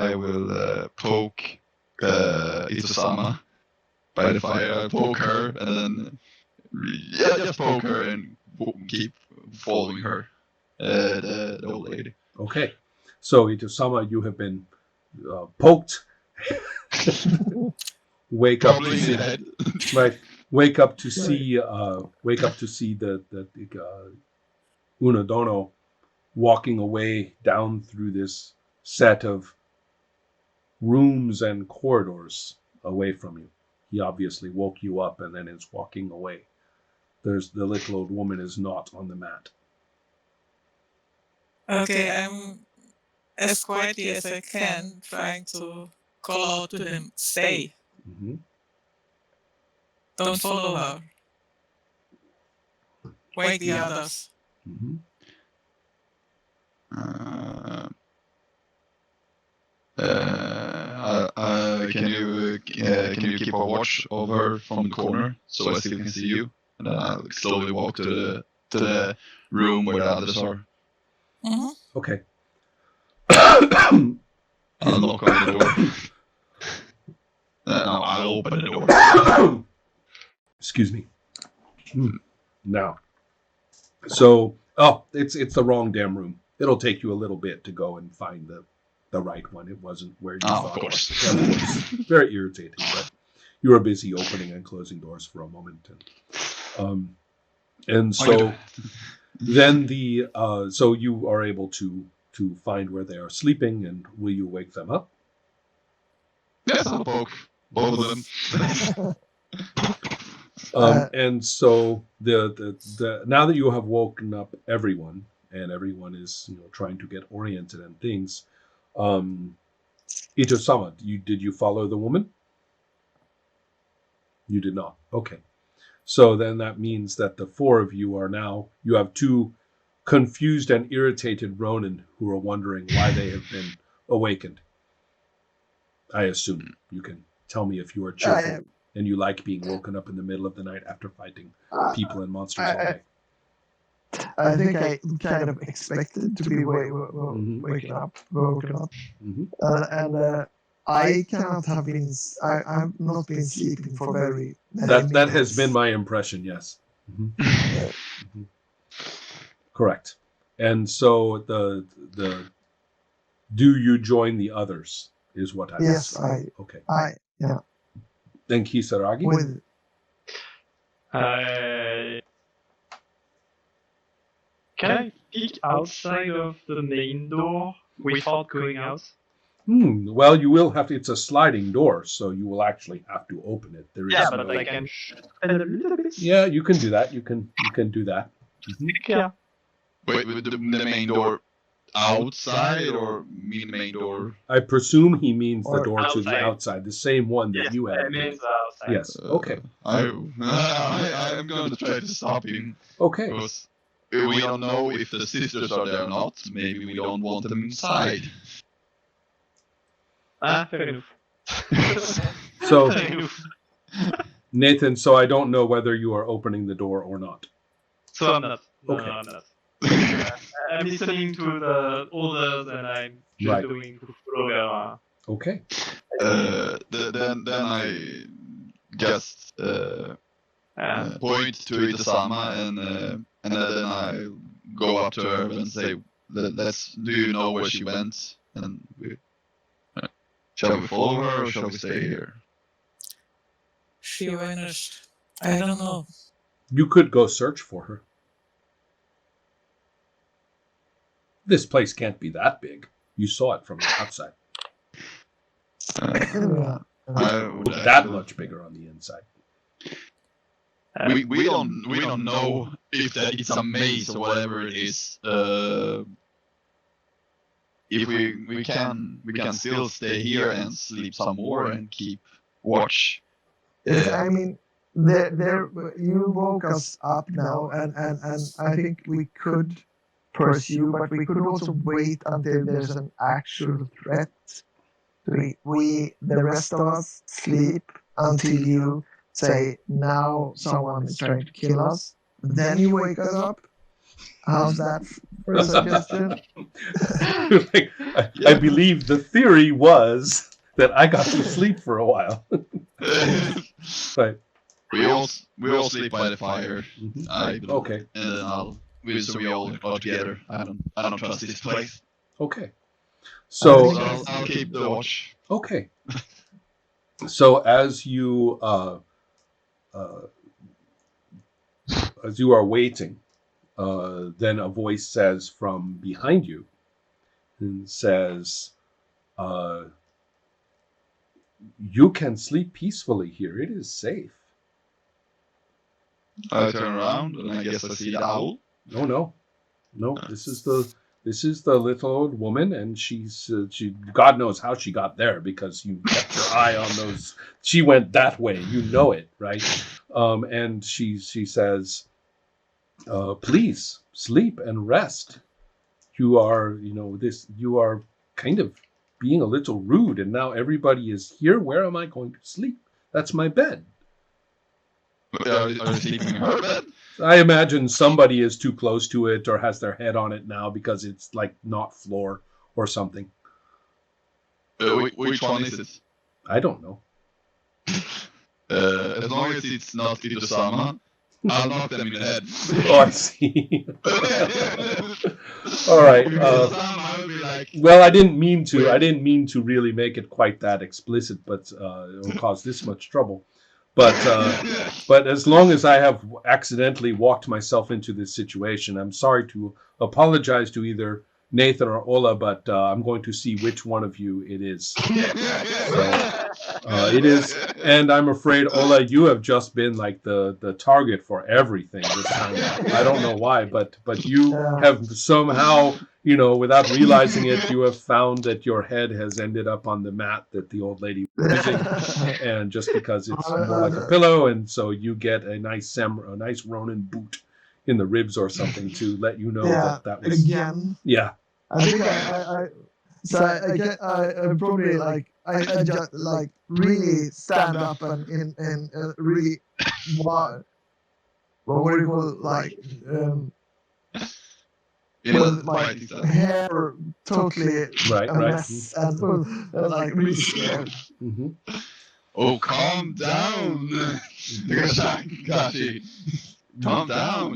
I will poke Itosama by the fire. I poke her, and then just poke her and keep following her, the old lady. Okay, so Itosama, you have been poked. Wake up to see, right? Wake up to see the Unadono walking away down through this set of rooms and corridors away from you. He obviously woke you up and then is walking away. The little old woman is not on the mat. Okay, I'm as quietly as I can, trying to call out to him, stay. Mm-hmm. Don't follow her. Wake the others. Mm-hmm. Can you keep a watch over from the corner so I still can see you? And then I'll slowly walk to the room where the others are. Mm-hmm. Okay. I'll knock on the door. No, I'll open the door. Excuse me. Now, so it's the wrong damn room. It'll take you a little bit to go and find the right one. It wasn't where you thought. Of course. It was. Very irritating, but you were busy opening and closing doors for a moment, and so then so you are able to find where they are sleeping, and will you wake them up? Yes, I'll poke both of them. And so the now that you have woken up everyone, and everyone is trying to get oriented and things, Itosama, did you follow the woman? You did not. Okay. So then that means that the four of you you have two confused and irritated Ronin who are wondering why they have been awakened. I assume you can tell me if you are cheerful and you like being woken up in the middle of the night after fighting people and monsters all day. I think I kind of expected to be woken up. Mm-hmm. And I cannot have been. I've not been sleeping for very. That has been my impression. Yes. Mm-hmm. Mm-hmm. Correct. And so the do you join the others is what I'm yes, asking. Okay. Yeah. Then Kisaragi? Can I peek outside of the main door without going out? Well, you will have to. It's a sliding door, so you will actually have to open it. There is but I can spend a little bit. Yeah, you can do that. You can do that. Mm-hmm. Yeah. Wait, with the main door outside or mean main door? I presume he means the door outside. to the outside, the same one that you had. I mean outside. Yes. Okay. I'm going to try to stop him. Okay. Because we don't know if the sisters are there or not. Maybe we don't want them inside. Fair enough. So, Nathan, so I don't know whether you are opening the door or not. So I'm not. Okay. No, I'm not. I'm listening to the orders and I'm just doing Fukuroga. Okay. Then I just point to Itosama and then I go up to her and say, do you know where she went? And shall we follow her or shall we stay here? She vanished. I don't know. You could go search for her. This place can't be that big. You saw it from the outside. That much bigger on the inside. We don't know if it's a maze or whatever it is. If we can still stay here and sleep some more and keep watch. I mean, there you woke us up now, and I think we could pursue, but we could also wait until there's an actual threat. The rest of us sleep until you say, now someone is trying to kill us. Then you wake us up. How's that for a suggestion? Like, I believe the theory was that I got to sleep for a while. But we all sleep by the fire. mhm. Okay. And then we all are together. I don't trust this place. Okay. So So I'll keep the watch. okay. So as you are waiting, then a voice says from behind you, and says, "You can sleep peacefully here. It is safe." I turn around and I guess I see the owl. No. This is the little old woman, and she God knows how she got there, because you kept your eye on those. She went that way, you know it, right? And she says, "Please sleep and rest. You are kind of being a little rude, and now everybody is here. Where am I going to sleep? That's my bed." Are you sleeping in her bed? I imagine somebody is too close to it or has their head on it now because it's like not floor or something. Which one is it? I don't know. As long as it's not Itosama, I'll knock them in the head. Oh, I see. All right. Itosama will be like, Well, I didn't mean to really make it quite that explicit, but it will cause this much trouble. But as long as I have accidentally walked myself into this situation, I'm sorry to apologize to either Nathan or Ola, but I'm going to see which one of you it is. It is, and I'm afraid, Ola, you have just been like the target for everything this time. I don't know why, but you have somehow, without realizing it, you have found that your head has ended up on the mat that the old lady was using, and just because it's more like a pillow, and so you get a nice Ronin boot in the ribs or something to let you know that was again. Yeah. I think I probably I just really stand up and in really what would you call with my hair totally a mess and really scared. Mm-hmm. Oh, calm down, Gashi. Calm down.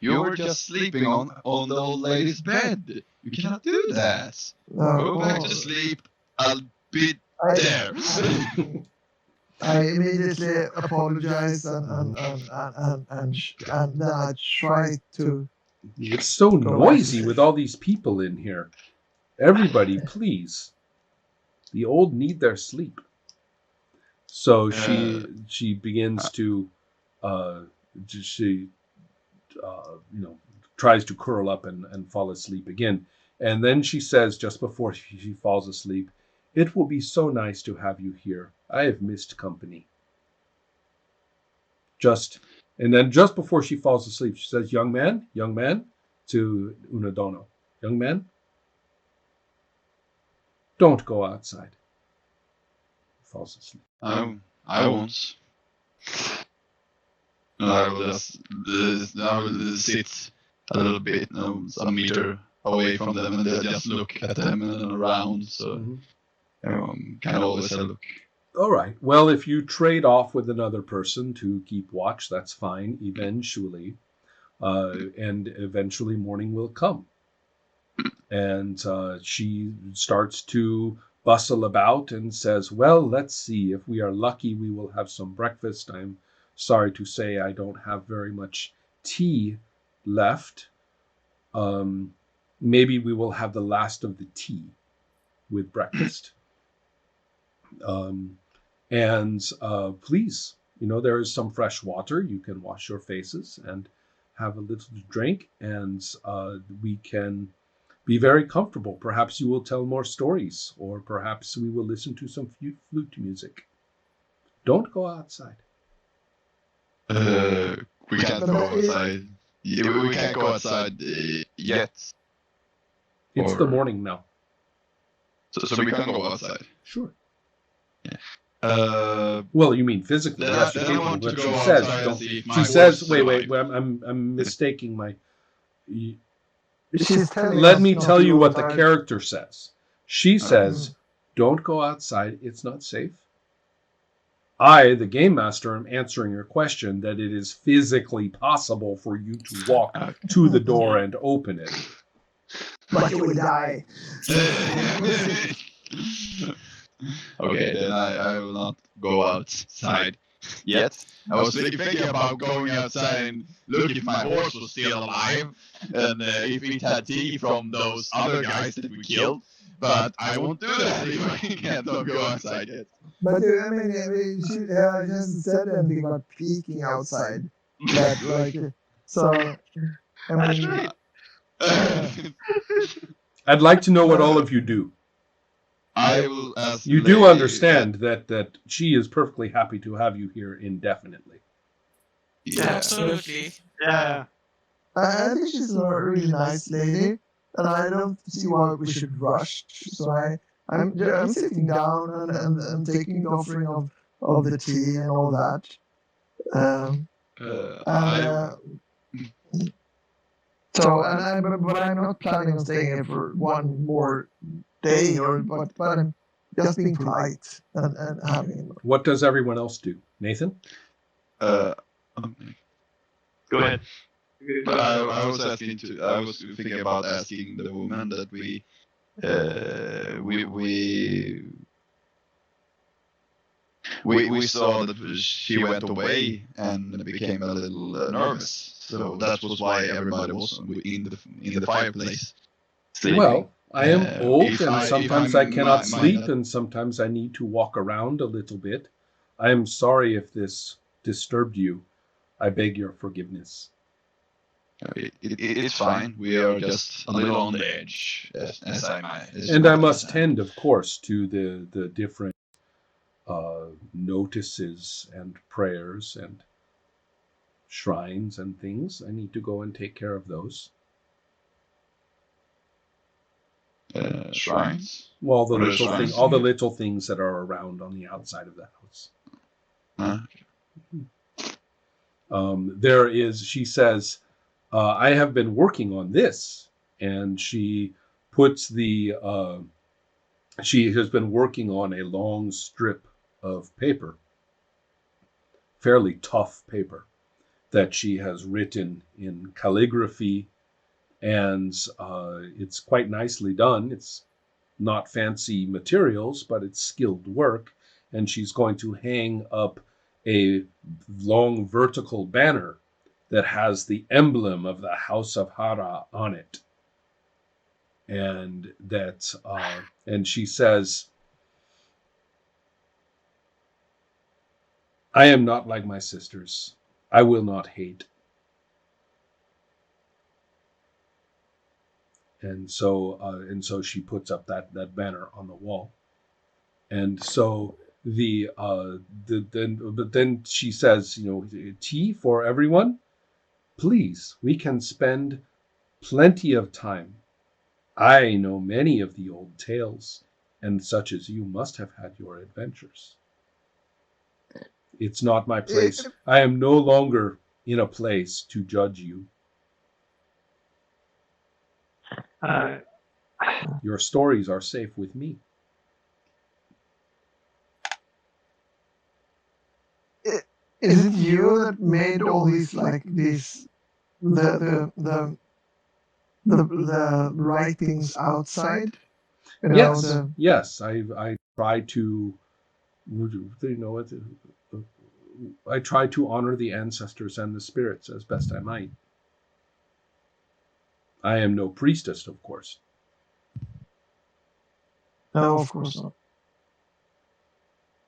You were just sleeping on the old lady's bed. You cannot do that. Go back to sleep. I'll be there. I immediately apologize and then I try to. It's so noisy with all these people in here. Everybody, please. The old need their sleep. So she begins to tries to curl up and fall asleep again. And then she says, just before she falls asleep, "It will be so nice to have you here. I have missed company." And then just before she falls asleep, she says, young man, to Unadono. "Young man, don't go outside." Falls asleep. I won't. I will sit a little bit, some meter away from them, and just look at them and around. So kind of always have a look. All right. Well, if you trade off with another person to keep watch, that's fine. Eventually, morning will come, and she starts to bustle about and says, "Well, let's see. If we are lucky, we will have some breakfast. I'm sorry to say I don't have very much tea left. Maybe we will have the last of the tea with breakfast. Please, there is some fresh water. You can wash your faces and have a little drink, and we can be very comfortable. Perhaps you will tell more stories, or perhaps we will listen to some flute music. Don't go outside." We can't go outside. We can't go outside yet. It's the morning now. So we can go outside. Sure. Yeah. Well, you mean physically? Yes, you can. But she says, "Wait. I'm mistaking my. She's telling Let us me not tell to you go what the outside. character says. She says, "Don't go outside. It's not safe." I, the game master, am answering your question that it is physically possible for you to walk to the door and open it. But you will die. Okay, then I will not go outside yet. I was thinking about going outside and look if my horse was still alive and if it had tea from those other guys that we killed. But I won't do that if I can't go outside yet. But I mean, she hasn't said anything about peeking outside. That like, so I That's mean, right. I'd like to know what all of you do. I will ask. You do understand that she is perfectly happy to have you here indefinitely. Yeah. Absolutely. Yeah. I think she's a really nice lady, and I don't see why we should rush. So I'm sitting down and taking the offering of the tea and all that. But I'm not planning on staying here for one more day, but I'm just being polite and having. What does everyone else do? Nathan? Okay. Go ahead. But I was asking I was thinking about asking the woman that we saw that she went away and became a little nervous. So that was why everybody was in the fireplace sleeping. Well, I am old, and if sometimes I'm I cannot my- sleep, and sometimes I need to walk around a little bit. I am sorry if this disturbed you. I beg your forgiveness. It's fine. We are just a little on the edge, as I might. And I must tend, of course, to the different notices and prayers and shrines and things. I need to go and take care of those. Shrines. Well, all the What are little shrines? all the little things that are around on the outside of the house. There is. She says, "I have been working on this," and she puts the. She has been working on a long strip of paper, fairly tough paper, that she has written in calligraphy, and it's quite nicely done. It's not fancy materials, but it's skilled work, and she's going to hang up a long vertical banner that has the emblem of the House of Hara on it. And that, and she says, "I am not like my sisters. I will not hate." And so she puts up that banner on the wall. And so but then she says, "Tea for everyone? Please, we can spend plenty of time. I know many of the old tales, and such as you must have had your adventures. It's not my place. I am no longer in a place to judge you. Your stories are safe with me." Is it you that made all these the writings outside? Yes, yes. I try to, I try to honor the ancestors and the spirits as best I might. I am no priestess, of course. No, of course not.